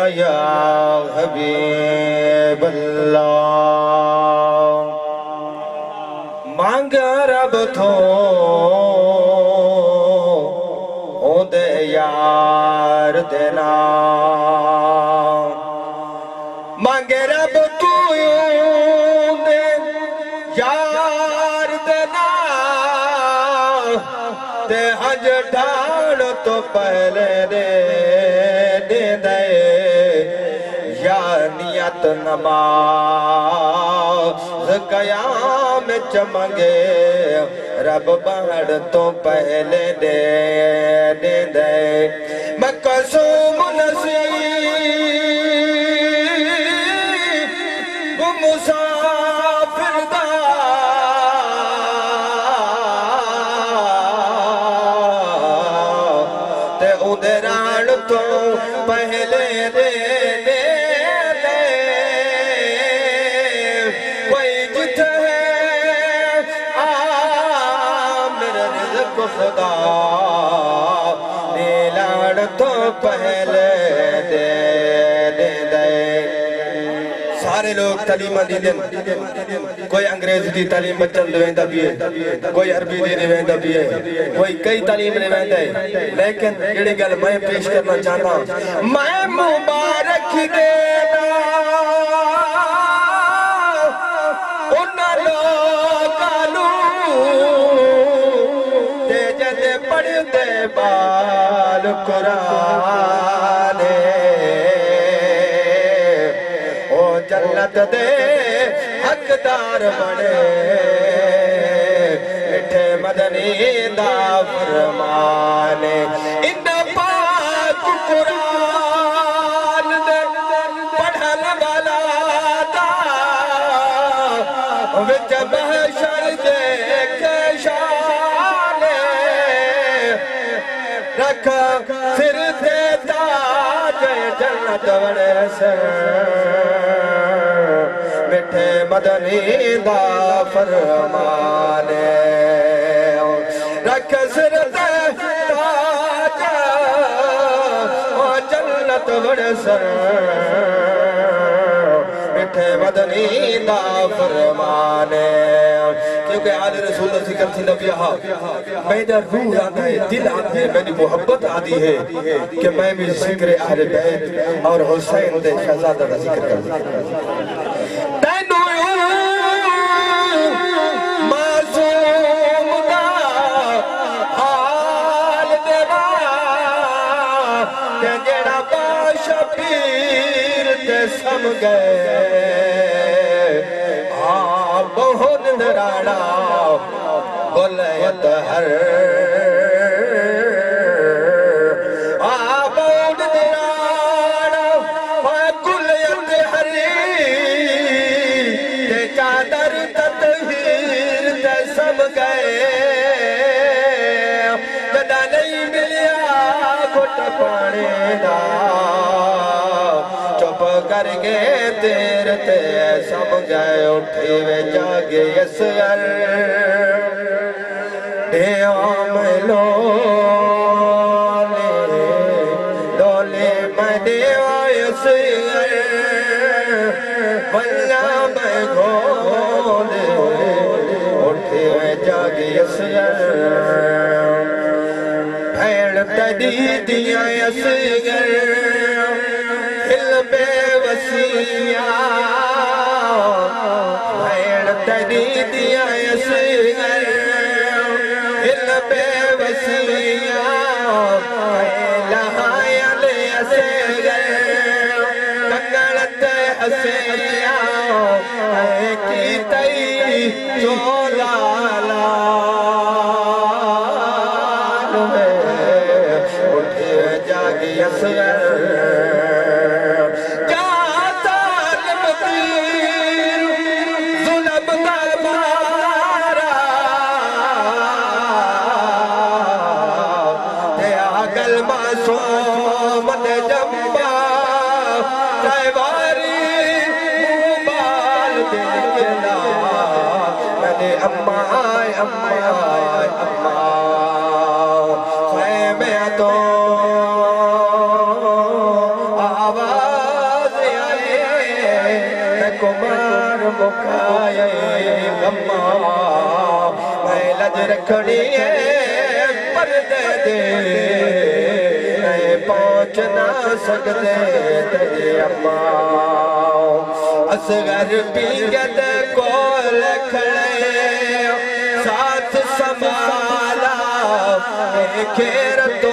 या हबीब अल्लाह। मांग रब थो ओदे यार देना, मांगे रब तू ओदे यार देना, ते हज ढाल तो पहले दे दे या नियत नमाज कयाम चमंगे रब बाढ़ तो पहले दे दे मैं कसम नसीब मुसाफिर दा ते उधरान तो पहले दे खुदा नीलाड़ तो पहले दे दे दे। सारे लोग तालीम दी दिन, कोई अंग्रेज दी तालीम बच्चन दे वेंदा भी है, कोई अरबी दी वेंदा भी है, कोई कई तालीम दे वेंदा है, लेकिन जेड़ी गल मैं पेश करना चाहता मैं मुबारक देना उन्हां लोकां नूं पढ़ते बाल कुरान ओ जन्नत दे हकदार बने मिठे मदनी दा फरमाने इन पाक कुरान दे पढ़न वाला दा विच महशर दे रख सिर ते ताज जन्नत वड़े से मिठे मदनी दा फरमाने रख सिर ते ताज जन्नत वड़े से मिठे मदनी दा फरमाने। क्योंकि आले रसूल दा जिक्र थी नबी हा मेरा रूह आंदा है, दिल आंदा है, मेरी मोहब्बत आती है कि मैं भी जिक्र अहले बैत और हुसैन दे शहजादा दा जिक्र करूं। तैनू मासूम दा हाल देवा कि जेड़ा बाशबीर ते सम गए बहुत नराड़ा बोलत हर बहुत नराड़ा गुलयत हरी ते चादर ततहीर ते सब गए जदा नहीं मिलिया घुट पाने दा चुप करके तेरे ते सब गए उठे वे जागे यसर लो डोले मैं देवा यसर बल्ला मैं घोले उठे वे जागे यसर भैन तड़ी दिया यसर हिल बेवसिया भैन तड़ी दिया यसर हिल बेवसिया लहायल असर कंगलत हसिया की तई चोलाला उठे जागी असर अम्मा अम्मा खैमे तो आवाज मुकाए गम्मा मैं लज रखनी है पर्दे दे पहुंच ना सकते तेरे अम्मा असगर पीगत कोल खड़े साथ संभाला खेर तो